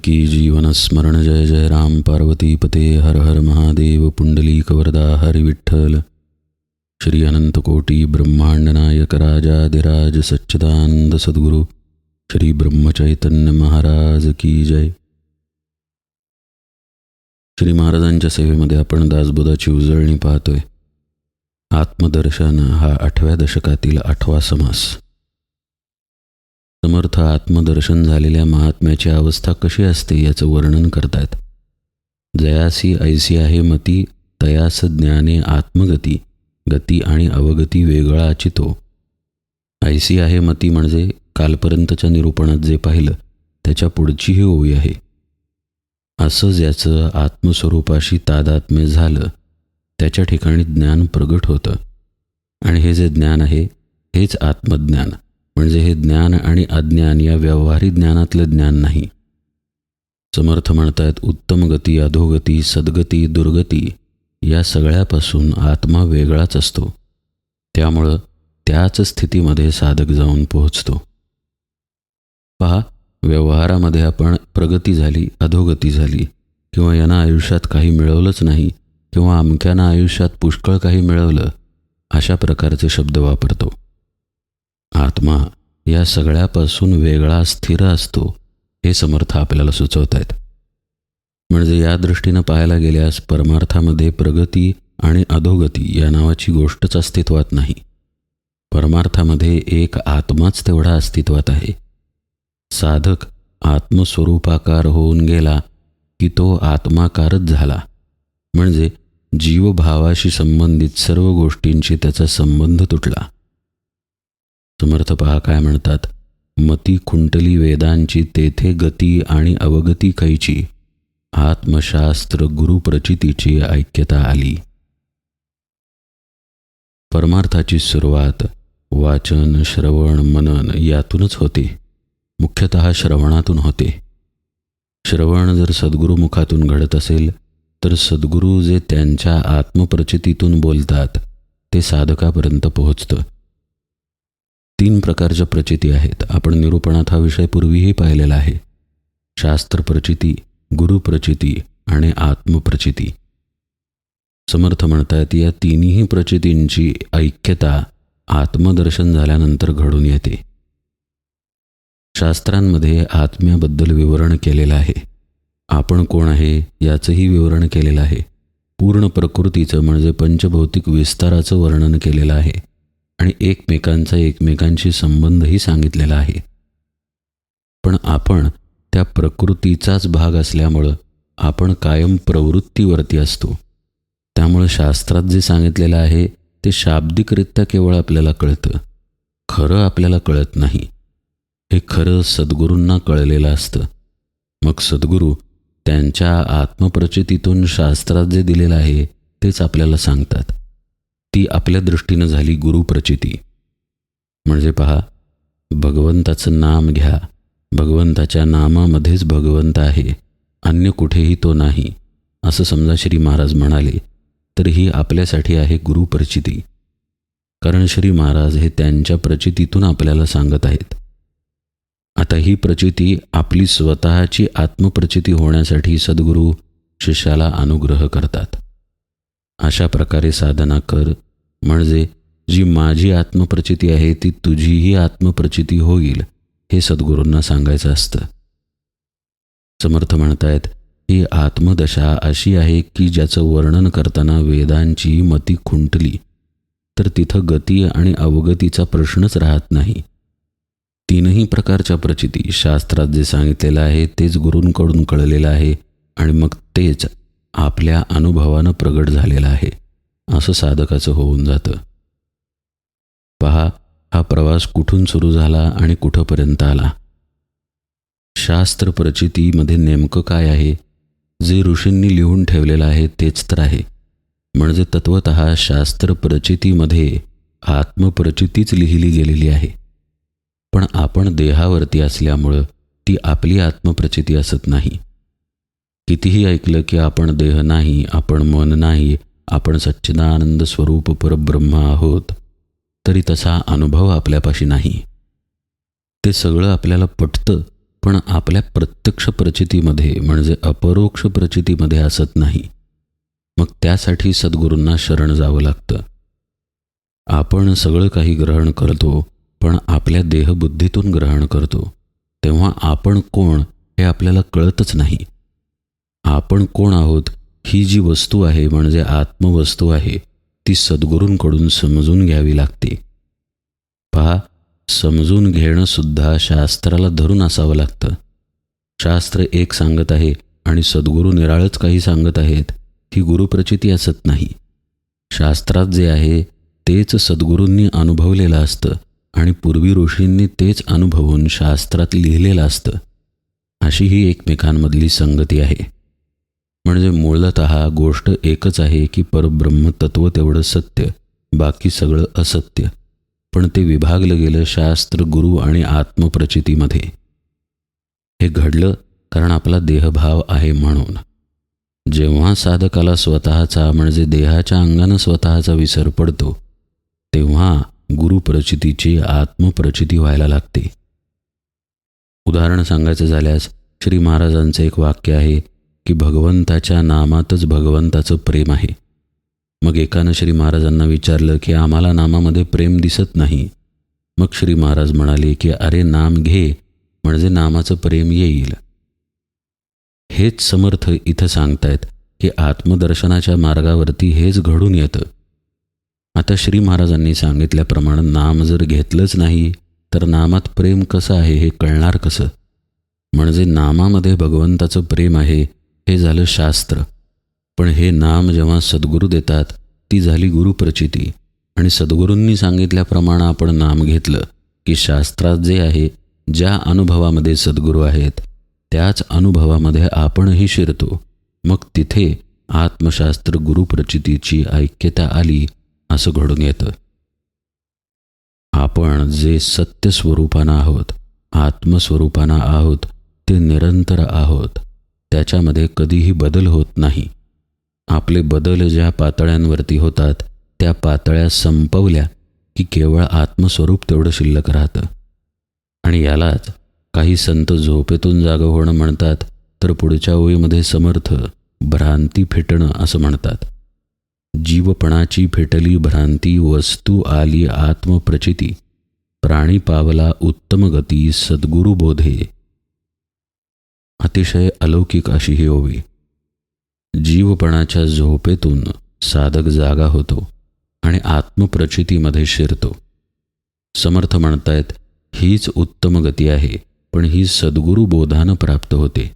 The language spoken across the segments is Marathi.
जानकी जीवन स्मरण जय जय राम पार्वती पते हर हर महादेव पुंडलीक वरदा हरि विठ्ठल श्री अनंत कोटी ब्रह्मांड नायक राजाधिराज सच्चिदानंद सद्गुरु श्री ब्रह्मचैतन्य महाराज की जय। श्री महाराजांच्या सेवेमध्ये आपण दासबोधाची उजळणी पाहतोय। आत्मदर्शन हा 8व्या दशकातील 8वा समास। समर्थ आत्मदर्शन झालेल्या महात्म्याची अवस्था कशी असते याचं वर्णन करतात। जयासी ऐसी आहे मती, तयास ज्ञाने आत्मगती, गती आणि अवगती वेगळा अचितो। ऐसी आहे मती म्हणजे कालपर्यंतच्या निरूपणात जे पाहिलं त्याच्या पुढची ही ओवी आहे। असं ज्याचं आत्मस्वरूपाशी तादात्म्य झालं त्याच्या ठिकाणी ज्ञान प्रगट होतं, आणि हे जे ज्ञान आहे हेच आत्मज्ञान, म्हणजे हे ज्ञान आणि अज्ञान या व्यवहारी ज्ञानातलं ज्ञान नाही। समर्थ म्हणतात, उत्तम गती, अधोगती, सद्गती, दुर्गती या सगळ्यापासून आत्मा वेगळाच असतो। त्यामुळं त्याच स्थितीमध्ये साधक जाऊन पोहोचतो। पहा, व्यवहारामध्ये आपण प्रगती झाली, अधोगती झाली, किंवा यांना आयुष्यात काही मिळवलंच नाही, किंवा अमक्यानं आयुष्यात पुष्कळ काही मिळवलं, अशा प्रकारचे शब्द वापरतो। आत्मा या सगळ्यापासून वेगळा स्थिर असतो हे समर्थ आपल्याला सुचवत आहेत। म्हणजे या दृष्टीनं पाहायला गेल्यास परमार्थामध्ये प्रगती आणि अधोगती या नावाची गोष्टच अस्तित्वात नाही। परमार्थामध्ये एक आत्माच तेवढा अस्तित्वात आहे। साधक आत्मस्वरूपाकार होऊन गेला की तो आत्माकारच झाला, म्हणजे जीवभावाशी संबंधित सर्व गोष्टींशी त्याचा संबंध तुटला। समर्थ पहा काय म्हणतात, मती खुंटली वेदांची, तेथे गती आणि अवगती कैची, आत्मशास्त्र गुरुप्रचितीची ऐक्यता आली। परमार्थाची सुरुवात वाचन, श्रवण, मनन यातूनच होते। मुख्यतः श्रवणातून होते। श्रवण जर सद्गुरुमुखातून घडत असेल तर सद्गुरू जे त्यांच्या आत्मप्रचितीतून बोलतात ते साधकापर्यंत पोहोचतं। 3 प्रकारच्या प्रचिती आहेत। आपण निरूपणात हा विषय पूर्वीही पाहिलेला आहे। शास्त्रप्रचिती, गुरुप्रचिती आणि आत्मप्रचिती। समर्थ म्हणतात, या तिन्ही प्रचितींची ऐक्यता आत्मदर्शन झाल्यानंतर घडून येते। शास्त्रांमध्ये आत्म्याबद्दल विवरण केलेलं आहे। आपण कोण आहे याचंही विवरण केलेलं आहे। पूर्ण प्रकृतीचं म्हणजे पंचभौतिक विस्ताराचं वर्णन केलेलं आहे, आणि एकमेकांशी संबंधही सांगितलेला आहे। पण आपण त्या प्रकृतीचाच भाग असल्यामुळं आपण कायम प्रवृत्तीवरती असतो। त्यामुळे शास्त्रात जे सांगितलेलं आहे ते शाब्दिकरित्या केवळ आपल्याला कळतं, खरं आपल्याला कळत नाही। हे खरं सद्गुरूंना कळलेलं असतं। मग सद्गुरू त्यांच्या आत्मप्रचितीतून शास्त्रात जे दिलेलं आहे तेच आपल्याला सांगतात। ती आपल्या दृष्टीनं झाली गुरुप्रचिती। म्हणजे पहा, भगवंताचं नाम घ्या, भगवंताच्या नामामध्येच भगवंत आहे, अन्य कुठेही तो नाही, असं समजा श्री महाराज म्हणाले तर ही आपल्यासाठी आहे गुरुप्रचिती। कारण श्री महाराज हे त्यांच्या प्रचितीतून आपल्याला सांगत आहेत। आता ही प्रचिती आपली स्वतःची आत्मप्रचिती होण्यासाठी सद्गुरू शिष्याला अनुग्रह करतात। अशा प्रकारे साधना कर, म्हणजे जी माझी आत्मप्रचिती आहे ती तुझीही आत्मप्रचिती होईल, हे सद्गुरूंना सांगायचं असतं। समर्थ म्हणतायत, ही आत्मदशा अशी आहे की ज्याचं वर्णन करताना वेदांची मती खुंटली तर तिथं गती आणि अवगतीचा प्रश्नच राहत नाही। 3ही प्रकारच्या प्रचिती शास्त्रात जे सांगितलेलं आहे तेच गुरूंकडून कळलेलं आहे, आणि मग तेच आपल्या अनुभवानं प्रगट झालेलं आहे, असं साधकाचं होऊन जातं। पहा, हा प्रवास कुठून सुरू झाला आणि कुठंपर्यंत आला। शास्त्र प्रचितीमध्ये नेमकं काय आहे, जे ऋषींनी लिहून ठेवलेलं आहे तेच तर आहे। म्हणजे तत्वतः शास्त्र प्रचितीमध्ये आत्मप्रचितीच लिहिली गेलेली आहे। पण आपण देहावरती असल्यामुळं ती आपली आत्मप्रचिती असत नाही। कितीही ऐकलं की आपण देह नाही, आपण मन नाही, आपण सच्चिदानंद स्वरूप परब्रह्म आहोत, तरी तसा अनुभव आपल्यापाशी नाही। ते सगळं आपल्याला पटतं, पण आपल्या प्रत्यक्ष प्रचितीमध्ये म्हणजे अपरोक्ष प्रचितीमध्ये असत नाही. मग त्यासाठी सद्गुरूंना शरण जावं लागतं. आपण सगळं काही ग्रहण करतो, पण आपल्या देहबुद्धीतून ग्रहण करतो. तेव्हा आपण कोण हे आपल्याला कळतच नाही. आपण कोण आहोत ही जी वस्तू आहे म्हणजे आत्मवस्तू आहे, ती सद्गुरूंकडून समजून घ्यावी लागते. पहा, समजून घेणं सुद्धा शास्त्राला धरून असावं लागतं. शास्त्र एक सांगत आहे आणि सद्गुरू निराळच काही सांगत आहेत, ही गुरुप्रचिती असत नाही. शास्त्रात जे आहे तेच सद्गुरूंनी अनुभवलेलं असतं आणि पूर्वी ऋषींनी तेच अनुभवून शास्त्रात लिहिलेलं असतं. अशी ही एकमेकांमधली संगती आहे. म्हणजे मूलतः गोष्ट एकच आहे की परब्रह्मतत्व तेवढं सत्य, बाकी सगळं असत्य. पण ते विभागलं गेलं शास्त्र, गुरु आणि आत्मप्रचितीमध्ये. हे घडलं कारण आपला देहभाव आहे म्हणून. जेव्हा साधकाला स्वतःचा म्हणजे देहाच्या अंगानं स्वतःचा विसर पडतो, तेव्हा गुरुप्रचितीची आत्मप्रचिती व्हायला लागते. उदाहरण सांगायचं झाल्यास श्री महाराजांचं एक वाक्य आहे की भगवंताच्या नामातच भगवंताचं प्रेम आहे. मग एकानं श्री महाराजांना विचारलं की आम्हाला नामामध्ये प्रेम दिसत नाही. मग श्री महाराज म्हणाले की अरे नाम घे म्हणजे नामाचं प्रेम येईल. हेच समर्थ इथं सांगतायत की आत्मदर्शनाच्या मार्गावरती हेच घडून येतं. आता श्री महाराजांनी सांगितल्याप्रमाणे नाम जर घेतलंच नाही तर नामात प्रेम कसं आहे हे कळणार कसं? म्हणजे नामामध्ये भगवंताचं प्रेम आहे हे झालं शास्त्र. पण हे नाम जेव्हा सद्गुरू देतात ती झाली गुरुप्रचिती. आणि सद्गुरूंनी सांगितल्याप्रमाणे आपण नाम घेतलं की शास्त्रात जे आहे, ज्या अनुभवामध्ये सद्गुरू आहेत त्याच अनुभवामध्ये आपणही शिरतो. मग तिथे आत्मशास्त्र गुरुप्रचितीची ऐक्यता आली असं घडून येतं. आपण जे सत्यस्वरूपानं आहोत, आत्मस्वरूपानं आहोत, ते निरंतर आहोत. त्याच्यामध्ये कधीही बदल होत नाही. आपले बदल ज्या पातळ्यांवरती होतात त्या पातळ्या संपवल्या की केवळ आत्मस्वरूप तेवढं शिल्लक राहतं. आणि यालाच काही संत झोपेतून जागं होणं म्हणतात, तर पुढच्या ओळीमध्ये समर्थ भ्रांती फेटणं असं म्हणतात. जीवपणाची फेटली भ्रांती, वस्तू आली आत्मप्रचिती, प्राणी पावला उत्तम गती, सद्गुरु बोधे. अतिशय अलौकिक अशी ही ओवी. जीवपणाच्या झोपेतून साधक जागा होतो आणि आत्मप्रचितीमध्ये शिरतो. समर्थ म्हणतायत हीच उत्तम गती आहे, पण ही सद्गुरु बोधानं प्राप्त होते.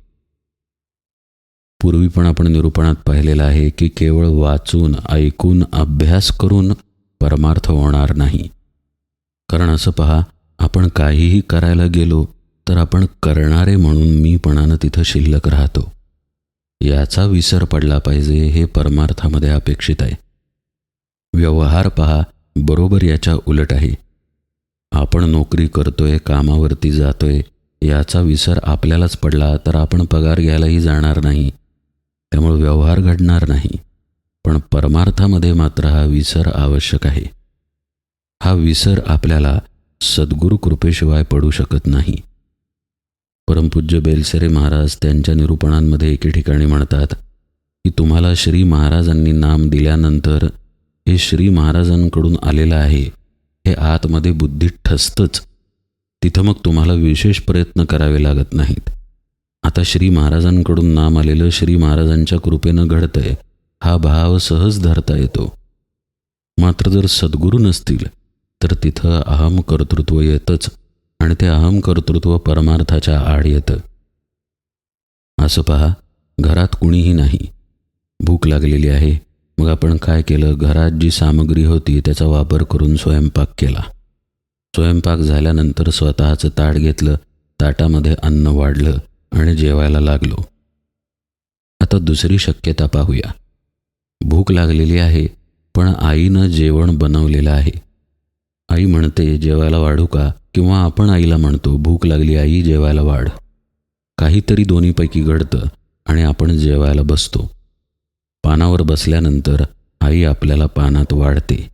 पूर्वी पण आपण निरूपणात पाहिलेलं आहे की केवळ वाचून, ऐकून, अभ्यास करून परमार्थ होणार नाही. कारण असं पहा, आपण काहीही करायला गेलो तर आपण करणारे म्हणून मीपणानं तिथं शिल्लक राहतो. याचा विसर पडला पाहिजे, हे परमार्थामध्ये अपेक्षित आहे. व्यवहार पहा, बरोबर याच्या उलट आहे. आपण नोकरी करतोय, कामावरती जातोय, याचा विसर आपल्यालाच पडला तर आपण पगार घ्यायलाही जाणार नाही. त्यामुळे व्यवहार घडणार नाही. पण परमार्थामध्ये मात्र हा विसर आवश्यक आहे. हा विसर आपल्याला सद्गुरु कृपेशिवाय पडू शकत नाही. परमपूज्य बेलसरे महाराज त्यांच्या निरूपणांमध्ये एके ठिकाणी म्हणतात की तुम्हाला श्री महाराजांनी नाम दिल्यानंतर हे श्री महाराजांकडून आलेलं आहे हे आतमध्ये बुद्धीत ठसतंच. तिथं मग तुम्हाला विशेष प्रयत्न करावे लागत नाहीत. आता श्री महाराजांकडून नाम आलेलं श्री महाराजांच्या कृपेनं घडतंय हा भाव सहज धरता येतो. मात्र जर सद्गुरू नसतील तर तिथं अहम कर्तृत्व येतंच आणि ते अहम कर्तृत्व परमार्थाच्या आड येतं. असं पहा, घरात कुणीही नाही, भूक लागलेली आहे. मग आपण काय केलं, घरात जी सामग्री होती त्याचा वापर करून स्वयंपाक केला. स्वयंपाक झाल्यानंतर स्वतःचं ताट घेतलं, ताटामध्ये अन्न वाढलं आणि जेवायला लागलो. आता दुसरी शक्यता पाहूया. भूक लागलेली आहे पण आईनं जेवण बनवलेलं आहे. आई म्हणते जेवायला वाढू का, किंवा आपण आईला म्हणतो भूक लागली आई जेवायला वाढ. काहीतरी दोन्हीपैकी घडतं आणि आपण जेवायला बसतो. पानावर बसल्यानंतर आई आपल्याला पानात वाढते.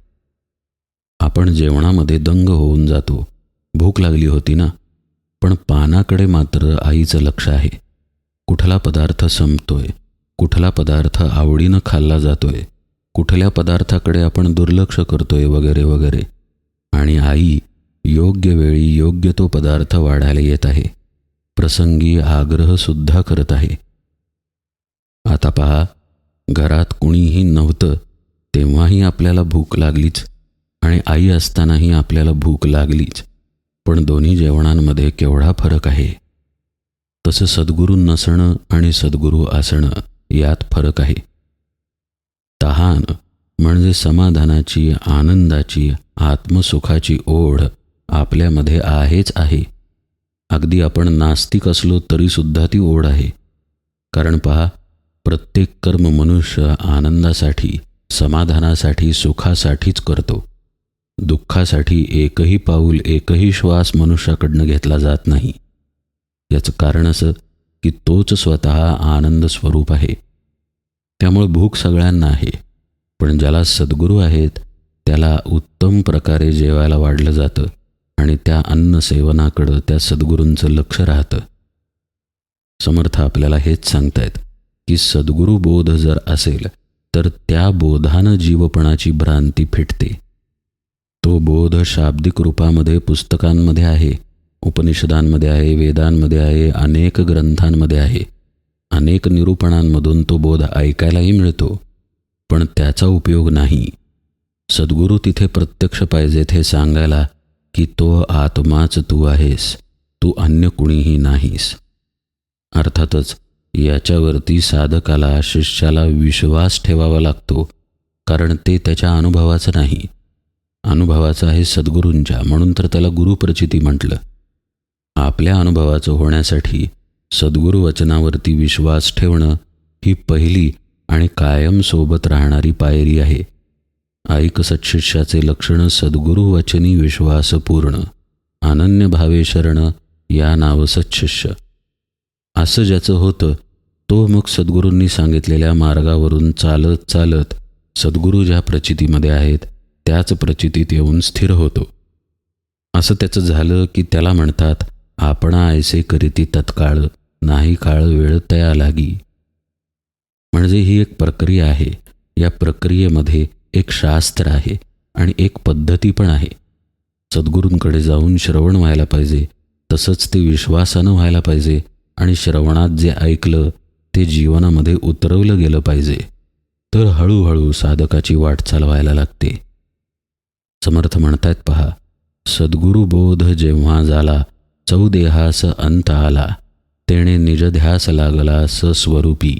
आपण जेवणामध्ये दंग होऊन जातो. भूक लागली होती ना. पण पानाकडे मात्र आईचं लक्ष आहे. कुठला पदार्थ संपतोय, कुठला पदार्थ आवडीनं खाल्ला जातोय, कुठल्या पदार्थाकडे आपण दुर्लक्ष करतोय वगैरे वगैरे. आणि आई योग्य वेळी योग्य तो पदार्थ वाढायला येत आहे. प्रसंगी आग्रहसुद्धा करत आहे. आता पहा, घरात कुणीही नव्हतं तेव्हाही आपल्याला भूक लागलीच आणि आई असतानाही आपल्याला भूक लागलीच. पण दोन्ही जेवणांमध्ये केवढा फरक आहे. तसं सद्गुरू नसणं आणि सद्गुरू असणं यात फरक आहे. तहान म्हणजे समाधानाची, आनंदाची, आत्मसुखाची ओढ आपल्यामध्ये आहेच आहे. अगदी आपण नास्तिक असलो तरीसुद्धा ती ओढ आहे. कारण पहा, प्रत्येक कर्म मनुष्य आनंदासाठी, समाधानासाठी, सुखासाठीच करतो. दुःखासाठी एकही पाऊल, एकही श्वास मनुष्याकडनं घेतला जात नाही. याचं कारण असं की तोच स्वतः आनंद स्वरूप आहे. त्यामुळे भूक सगळ्यांना आहे, पण ज्याला सद्गुरू आहेत त्याला उत्तम प्रकारे जेवायला वाढलं जातं आणि त्या अन्नसेवनाकडं त्या सद्गुरूंचं लक्ष राहतं. समर्थ आपल्याला हेच सांगतायत की सद्गुरू बोध जर असेल तर त्या बोधानं जीवपणाची भ्रांती फिटते. तो बोध शाब्दिक रूपामध्ये पुस्तकांमध्ये आहे, उपनिषदांमध्ये आहे, वेदांमध्ये आहे, अनेक ग्रंथांमध्ये आहे. अनेक निरूपणांमधून तो बोध ऐकायलाही मिळतो, पण त्याचा उपयोग नाही. सद्गुरू तिथे प्रत्यक्ष पाहिजेत हे सांगायला की तो आत्माच तू आहेस, तू अन्य कुणीही नाहीस. अर्थातच याच्यावरती साधकाला, शिष्याला विश्वास ठेवावा लागतो, कारण ते त्याच्या अनुभवाचं नाही, अनुभवाचं आहे सद्गुरूंच्या. म्हणून तर त्याला गुरुप्रचिती म्हटलं. आपल्या अनुभवाचं होण्यासाठी सद्गुरू वचनावरती विश्वास ठेवणं ही पहिली आणि कायम सोबत राहणारी पायरी आहे. ऐक सत्शिष्याचे लक्षण सद्गुरू वचनी विश्वास पूर्ण, अनन्य भावे शरण या नाव सत्शिष्य. असं ज्याचं होतं तो मग सद्गुरूंनी सांगितलेल्या मार्गावरून चालत चालत सद्गुरू ज्या प्रचितीमध्ये आहेत त्याच प्रचितीत येऊन स्थिर होतो. असं त्याचं झालं की त्याला म्हणतात आपणा ऐसे करीती तत्काळ, नाही काळ वेळ तया लागी. म्हणजे ही एक प्रक्रिया आहे. या प्रक्रियेमध्ये एक शास्त्र आहे आणि एक पद्धती पण आहे. सद्गुरूंकडे जाऊन श्रवण व्हायला पाहिजे, तसंच ते विश्वासानं व्हायला पाहिजे आणि श्रवणात जे ऐकलं ते जीवनामध्ये उतरवलं गेलं पाहिजे. तर हळूहळू साधकाची वाटचाल व्हायला लागते. समर्थ म्हणतायत पहा, सद्गुरू बोध जेव्हा झाला, चौदेहास अंत आला, तेणे निजध्यास लागला सस्वरूपी.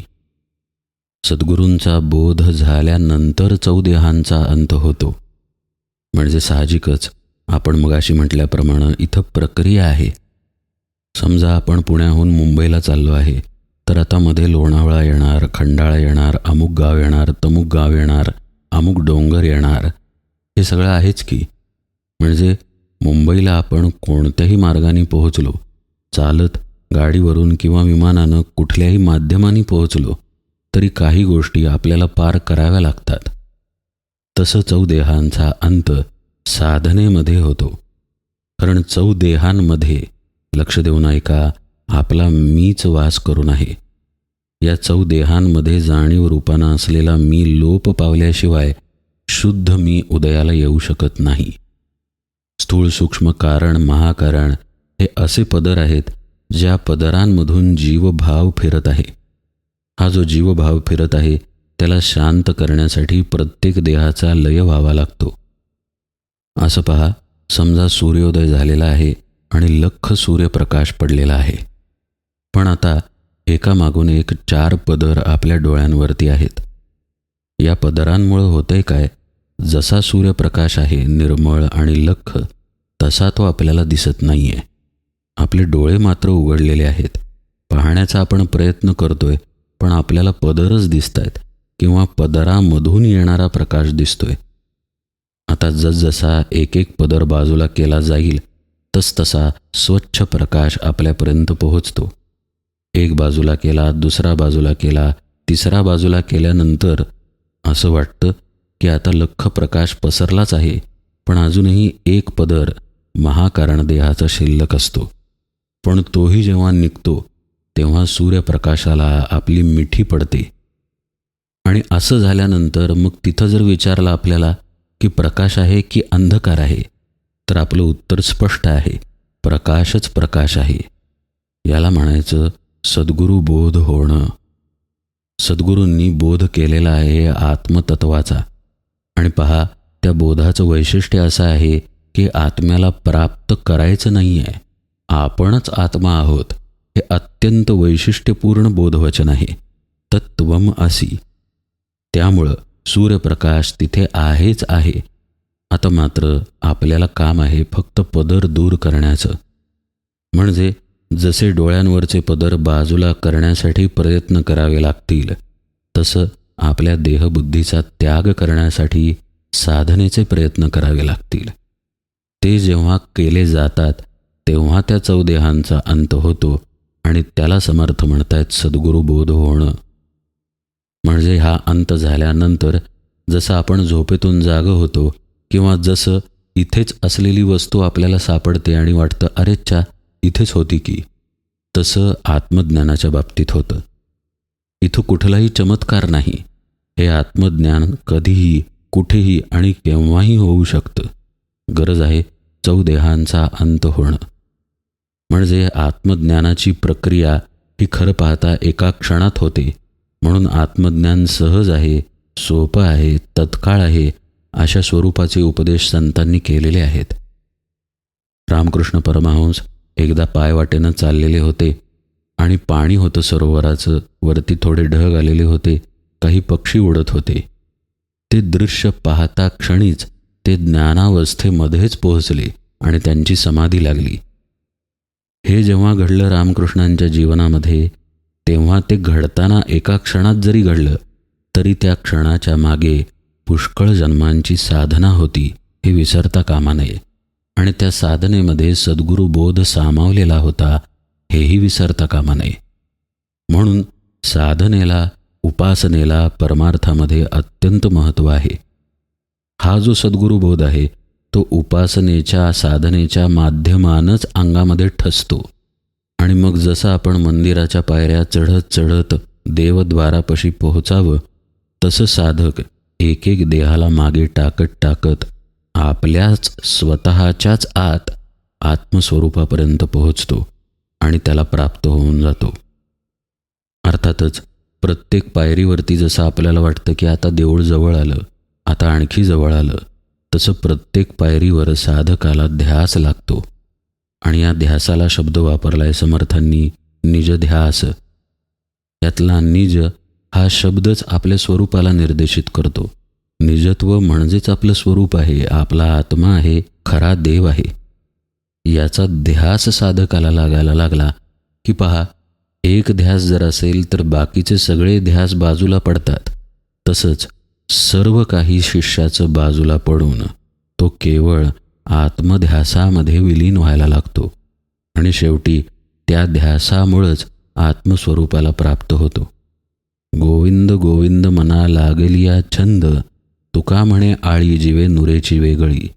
सद्गुरूंचा बोध झाल्यानंतर चौदेहांचा अंत होतो. म्हणजे साहजिकच आपण मगाशी म्हटल्याप्रमाणे इथं प्रक्रिया आहे. समजा आपण पुण्याहून मुंबईला चाललो आहे, तर आता मध्ये लोणावळा येणार, खंडाळा येणार, अमुक गाव येणार, तमुक गाव येणार, अमुक डोंगर येणार, हे सगळं आहेच की. म्हणजे मुंबईला आपण कोणत्याही मार्गाने पोहोचलो, चालत, गाडीवरून किंवा विमानानं, कुठल्याही माध्यमाने पोहोचलो, तरी काही गोष्टी आपल्याला पार कराव्या लागतात. तसं चौदेहांचा अंत साधनेमध्ये होतो. कारण चौदेहांमध्ये, लक्ष देऊन ऐका, आपला मीच वास करून आहे. या चौदेहांमध्ये जाणीव रूपानं असलेला मी लोप पावल्याशिवाय शुद्ध मी उदयाला येऊ शकत नाही. स्थूळ, सूक्ष्म, कारण, महाकारण हे असे पदर आहेत ज्या पदरांमधून जीवभाव फिरत आहे. हा जो जीवभाव फिरत आहे त्याला शांत करण्यासाठी प्रत्येक देहाचा लय व्हावा लागतो. असं पहा, समजा सूर्योदय झालेला आहे आणि लख्ख सूर्यप्रकाश पडलेला आहे, पण आता एकामागून एक 4 पदर आपल्या डोळ्यांवरती आहेत. या पदरांमुळे होतंय काय, जसा सूर्यप्रकाश आहे निर्मळ आणि लख्ख, तसा तो आपल्याला दिसत नाही आहे. आपले डोळे मात्र उघडलेले आहेत. पाहण्याचा आपण प्रयत्न करतोय, पण आपल्याला पदरच दिसत आहेत किंवा पदरामधून येणारा प्रकाश दिसतोय. आता जसजसा एक एक पदर बाजूला केला जाईल तसतसा स्वच्छ प्रकाश आपल्यापर्यंत पोहोचतो. एक बाजूला केला, दुसरा बाजूला केला, तिसरा बाजूला केल्यानंतर असं वाटतं की आता लख्ख प्रकाश पसरलाच आहे, पण अजूनही एक पदर महाकारण देहाचा शिल्लक असतो. पण तोही जेव्हा निघतो तेव्हा सूर्यप्रकाशाला आपली मिठी पडते. आणि असं झाल्यानंतर मग तिथं जर विचारलं आपल्याला की प्रकाश आहे की अंधकार आहे, तर आपलं उत्तर स्पष्ट आहे, प्रकाशच प्रकाश आहे. याला म्हणायचं सद्गुरू बोध होणं. सद्गुरूंनी बोध केलेला आहे आत्मतत्वाचा. आणि पहा, त्या बोधाचं वैशिष्ट्य असं आहे की आत्म्याला प्राप्त करायचं नाही आहे, आपणच आत्मा आहोत. हे अत्यंत वैशिष्ट्यपूर्ण बोधवचन आहे. तत्त्वम असि. त्यामुळं सूर्यप्रकाश तिथे आहेच आहे. आता मात्र आपल्याला काम आहे फक्त पदर दूर करण्याचं. म्हणजे जसे डोळ्यांवरचे पदर बाजूला करण्यासाठी प्रयत्न करावे लागतील, तसं आपल्या देहबुद्धीचा त्याग करण्यासाठी साधनेचे प्रयत्न करावे लागतील. ते जेव्हा केले जातात तेव्हा त्या चौदेहांचा अंत होतो आणि त्याला समर्थ म्हणतायत सद्गुरू बोध होणं. म्हणजे हा अंत झाल्यानंतर जसं आपण झोपेतून जाग होतो किंवा जसं इथेच असलेली वस्तू आपल्याला सापडते आणि वाटतं अरेच्छा इथेच होती की, तसं आत्मज्ञानाच्या बाबतीत होतं. इथं कुठलाही चमत्कार नाही. हे आत्मज्ञान कधीही कुठेही आणि केव्हाही होऊ शकतं. गरज आहे चौदेहांचा अंत होणं. म्हणजे आत्मज्ञानाची प्रक्रिया ही खरं पाहता एका क्षणात होते. म्हणून आत्मज्ञान सहज आहे, सोपं आहे, तत्काळ आहे, अशा स्वरूपाचे उपदेश संतांनी केलेले आहेत. रामकृष्ण परमहंस एकदा पायवाटेनं चाललेले होते आणि पाणी होतं सरोवराचं. वरती थोडे ढग आलेले होते, काही पक्षी उडत होते. ते दृश्य पाहता क्षणीच ते ज्ञानावस्थेमध्येच पोहोचले आणि त्यांची समाधी लागली. हे जेव्हा घडलं रामकृष्णांच्या जीवनामध्ये, तेव्हा ते घडताना एका क्षणात जरी घडलं तरी त्या क्षणाच्या मागे पुष्कळ जन्मांची साधना होती, हे विसरता कामा नये. आणि त्या साधनेमध्ये सद्गुरू बोध सामावलेला होता, हेही विसरता कामा नये. म्हणून साधनेला, उपासनेला परमार्थामध्ये अत्यंत महत्त्व आहे. हा जो सद्गुरू बोध आहे तो उपासनेच्या, साधनेच्या माध्यमानंच अंगामध्ये ठसतो. आणि मग जसं आपण मंदिराच्या पायऱ्या चढत चढत देवद्वारापाशी पोहोचावं, तसं साधक एक एक देहाला मागे टाकत टाकत आपल्याच स्वतःच्याच आत आत्मस्वरूपापर्यंत पोहोचतो आणि त्याला प्राप्त होऊन जातो. अर्थातच प्रत्येक पायरीवरती जसं आपल्याला वाटतं की आता देऊळ जवळ आलं, आता आणखी जवळ आलं, तसं प्रत्येक पायरीवर साधकाला ध्यास लागतो. आणि या ध्यासाला शब्द वापरलाय समर्थांनी, निजध्यास. यातला निज हा शब्दच आपल्या स्वरूपाला निर्देशित करतो. निजत्व म्हणजेच आपलं स्वरूप आहे, आपला आत्मा आहे, खरा देव आहे. याचा ध्यास साधकाला लागायला लागला की पहा, एक ध्यास जर असेल तर बाकीचे सगळे ध्यास बाजूला पडतात. तसंच सर्व काही शिष्याचं बाजूला पडून तो केवळ आत्मध्यासामध्ये विलीन व्हायला लागतो आणि शेवटी त्या ध्यासामुळंच आत्मस्वरूपाला प्राप्त होतो. गोविंद गोविंद मना लागलिया छंद, तुका म्हणे आळी जीवे नुरेची वेगळी.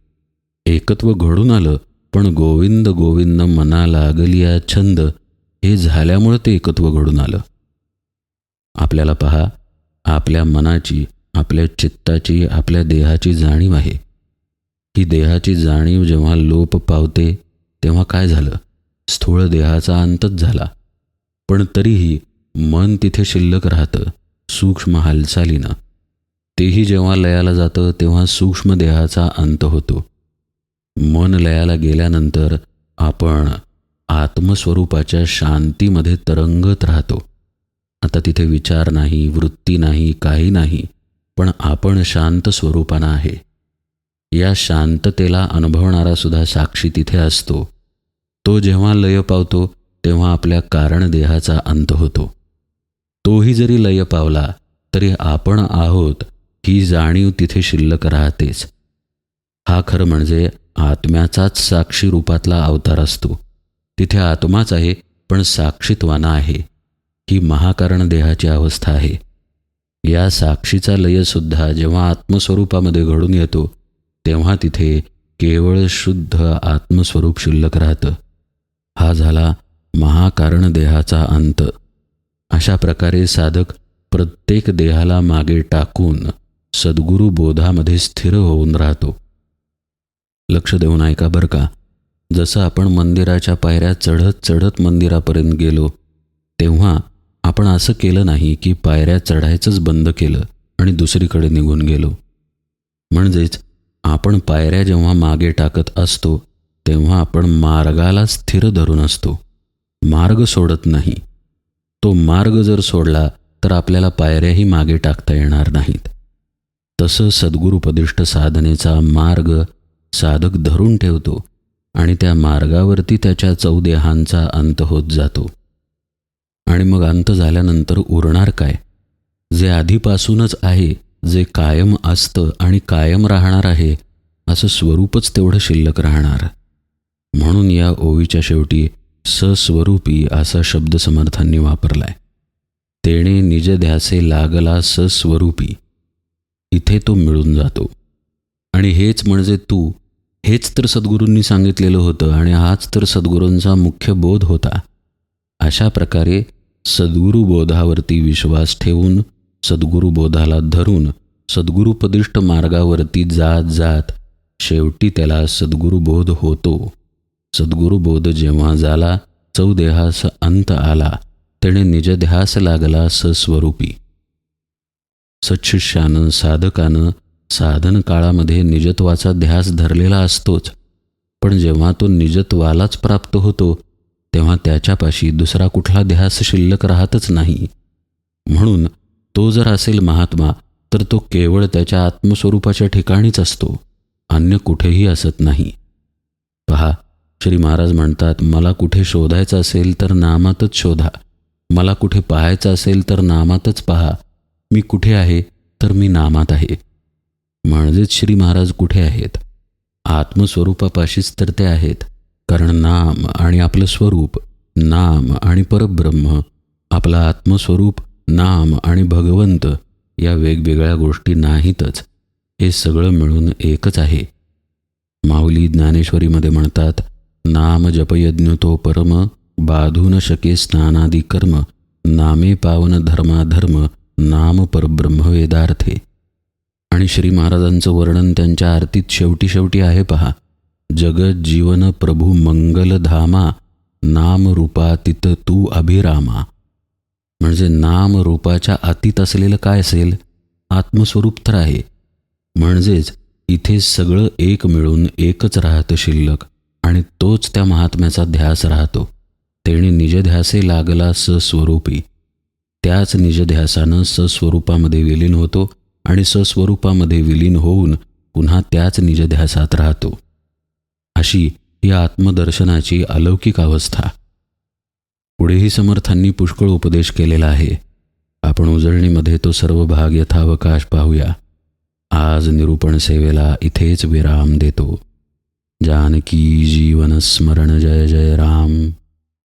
एकत्व घडून आलं, पण गोविंद गोविंद मना लागलिया छंद हे झाल्यामुळं ते एकत्व घडून आलं. आपल्याला पहा, आपल्या मनाची, आपल्या चित्ताची, आपल्या देहाची जाणीव आहे. ही देहाची जाणीव जेव्हा लोप पावते तेव्हा काय झालं? स्थूळ देहाचा अंतच झाला. पण तरीही मन तिथे शिल्लक राहतं सूक्ष्म हालचालीनं. तेही जेव्हा लयाला जातं तेव्हा सूक्ष्म देहाचा अंत होतो. मन लयाला गेल्यानंतर आपण आत्मस्वरूपाच्या शांतीमध्ये तरंगत राहतो. आता तिथे विचार नाही, वृत्ती नाही, काही नाही, पण आपण शांत स्वरूपानं आहे. या शांततेला अनुभवणारा सुद्धा साक्षी तिथे असतो. तो जेव्हा लय पावतो तेव्हा आपल्या कारणदेहाचा अंत होतो. तोही जरी लय पावला तरी आपण आहोत ही जाणीव तिथे शिल्लक राहतेच. हा खरं म्हणजे आत्म्याचाच साक्षी रूपातला अवतार असतो. तिथे आत्माच आहे पण साक्षीत्वाना आहे. ही महाकारण देहाची अवस्था आहे. या साक्षीचा लयसुद्धा जेव्हा आत्मस्वरूपामध्ये घडून येतो तेव्हा तिथे केवळ शुद्ध आत्मस्वरूप शिल्लक राहतं. हा झाला महाकारण देहाचा अंत. अशा प्रकारे साधक प्रत्येक देहाला मागे टाकून सद्गुरू बोधामध्ये स्थिर होऊन राहतो. लक्ष देऊन ऐका बरं का. जसं आपण मंदिराच्या पायऱ्या चढत चढत मंदिरापर्यंत गेलो तेव्हा आपण असं केलं नाही की पायऱ्या चढायचंच बंद केलं आणि दुसरीकडे निघून गेलो. म्हणजेच आपण पायऱ्या जेव्हा मागे टाकत असतो तेव्हा आपण मार्गाला स्थिर धरून असतो, मार्ग सोडत नाही. तो मार्ग जर सोडला तर आपल्याला पायऱ्याही मागे टाकता येणार नाहीत. तसं सद्गुरुपदिष्ट साधनेचा मार्ग साधक धरून ठेवतो आणि त्या मार्गावरती त्याच्या चौदेहांचा अंत होत जातो. आणि मग अंत झाल्यानंतर उरणार काय? जे आधीपासूनच आहे, जे कायम असतं आणि कायम राहणार आहे असं स्वरूपच तेवढं शिल्लक राहणार. म्हणून या ओवीच्या शेवटी सस्वरूपी असा शब्द समर्थांनी वापरलाय. तेणे निज ध्यासे लागला सस्वरूपी. इथे तो मिळून जातो. आणि हेच म्हणजे तू, हेच तर सद्गुरूंनी सांगितलेलं होतं आणि हाच तर सद्गुरूंचा मुख्य बोध होता. अशा प्रकारे सद्गुरुबोधावरती विश्वास ठेवून, सद्गुरुबोधाला धरून सद्गुरुपदिष्ट मार्गावरती जात जात शेवटी त्याला सद्गुरुबोध होतो. सद्गुरुबोध जेव्हा झाला, चौदेहास अंत आला, तेणे निजध्यास लागला सस्वरूपी. सत्शिष्यानं, साधकानं साधन काळामध्ये निजत्वाचा ध्यास धरलेला असतोच, पण जेव्हा तो निजत्वालाच प्राप्त होतो तेव्हा त्याच्यापाशी दुसरा कुठला ध्यास शिल्लक राहतच नाही. म्हणून तो जर असेल महात्मा तर तो केवळ त्याच्या आत्मस्वरूपाच्या ठिकाणीच असतो, अन्य कुठेही असत नाही. पहा, श्री महाराज म्हणतात, मला कुठे शोधायचं असेल तर नामातच शोधा, मला कुठे पाहायचं असेल तर नामातच पहा. मी कुठे आहे तर मी नामात आहे. म्हणजेच श्री महाराज कुठे आहेत? आत्मस्वरूपापाशीच तर ते आहेत. कारण नाम आणि आपलं स्वरूप, नाम आणि परब्रह्म, आपलं आत्मस्वरूप, नाम आणि भगवंत या वेगवेगळ्या गोष्टी नाहीतच. हे सगळं मिळून एकच आहे. माऊली ज्ञानेश्वरीमध्ये म्हणतात, नाम जपयज्ञ तो परम, बाधू न शके स्नानादी कर्म, नामे पावन धर्माधर्म, नाम परब्रह्म वेदार्थे. आणि श्री महाराजांचं वर्णन त्यांच्या आरतीत शेवटी शेवटी आहे पहा, जगत जीवन प्रभू मंगल धामा, नाम रूपातीत तू अभिरामा. म्हणजे नाम रूपाच्या अतीत असलेलं काय असेल? आत्मस्वरूप तर आहे. म्हणजेच इथे सगळं एक मिळून एकच राहतं शिल्लक, आणि तोच त्या महात्म्याचा ध्यास राहतो. तेणे निजध्यासे लागला सस्वरूपी. त्याच निजध्यासानं सस्वरूपामध्ये विलीन होतो आणि सस्वरूपामध्ये विलीन होऊन पुन्हा त्याच निजध्यासात राहतो. अशी ही आत्मदर्शनाची अलौकिक अवस्था. पुढेही समर्थांनी पुष्कळ उपदेश केलेला आहे. आपण उजळणीमध्ये तो सर्व भाग यथावकाश पाहूया. आज निरूपण सेवेला इथेच विराम देतो. जानकी जीवन स्मरण. जय जय राम.